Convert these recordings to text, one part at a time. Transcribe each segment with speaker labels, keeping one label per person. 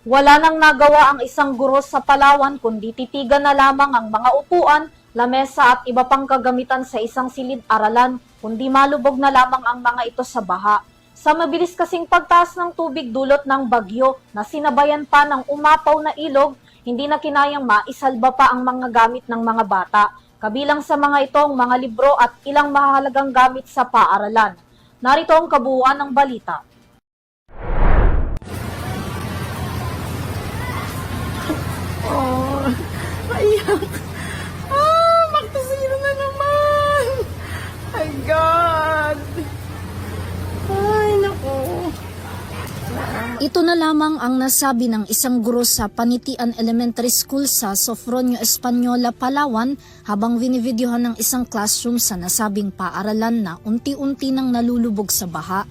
Speaker 1: Wala nang nagawa ang isang guro sa Palawan kundi titigan na lamang ang mga upuan, lamesa at iba pang kagamitan sa isang silid-aralan kundi malubog na lamang ang mga ito sa baha. Sa mabilis kasing pagtaas ng tubig dulot ng bagyo na sinabayan pa ng umapaw na ilog, hindi na kinayang maisalba pa ang mga gamit ng mga bata. Kabilang sa mga ito ang mga libro at ilang mahalagang gamit sa paaralan. Narito ang kabuuan ng balita.
Speaker 2: Oh, naiyak. Magtasiro na naman. My God. Ay, naku.
Speaker 3: Ito na lamang ang nasabi ng isang guro sa Panitian Elementary School sa Sofronio Española, Palawan habang binividyohan ng isang classroom sa nasabing paaralan na unti-unti nang nalulubog sa baha.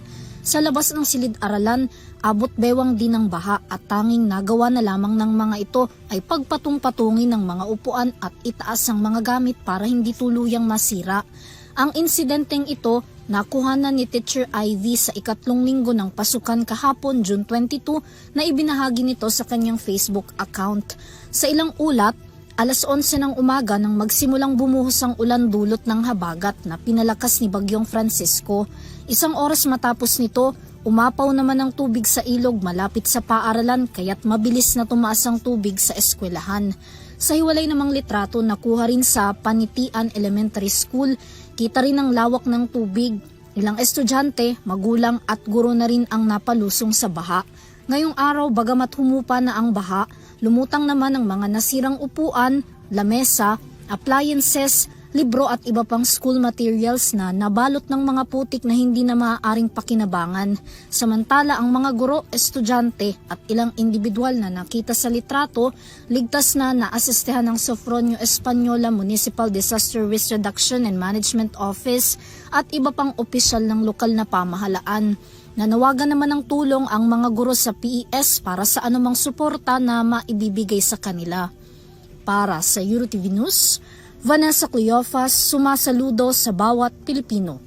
Speaker 3: Sa labas ng silid-aralan, abot bewang din ng baha at tanging nagawa na lamang ng mga ito ay pagpatung-patungin ng mga upuan at itaas ang mga gamit para hindi tuluyang masira. Ang insidenteng ito nakuhanan ni Teacher Ivy sa ikatlong linggo ng pasukan kahapon, June 22, na ibinahagi nito sa kanyang Facebook account. Sa ilang ulat, alas 11 ng umaga nang magsimulang bumuhos ang ulan dulot ng habagat na pinalakas ni Bagyong Francisco. Isang oras matapos nito, umapaw naman ang tubig sa ilog malapit sa paaralan kaya't mabilis na tumaas ang tubig sa eskwelahan. Sa hiwalay namang litrato nakuha rin sa Panitian Elementary School, kita rin ang lawak ng tubig. Ilang estudyante, magulang at guro na rin ang napalusong sa baha. Ngayong araw bagamat humupa na ang baha, lumutang naman ang mga nasirang upuan, lamesa, appliances, libro at iba pang school materials na nabalot ng mga putik na hindi na maaaring pakinabangan. Samantala ang mga guro, estudyante at ilang individual na nakita sa litrato, ligtas na naasistehan ng Sofronio Española Municipal Disaster Risk Reduction and Management Office at iba pang opisyal ng lokal na pamahalaan. Nanawagan naman ng tulong ang mga guro sa PES para sa anumang suporta na maibibigay sa kanila. Para sa EuroTV News, Vanessa Cleofas, sumasaludo sa bawat Pilipino.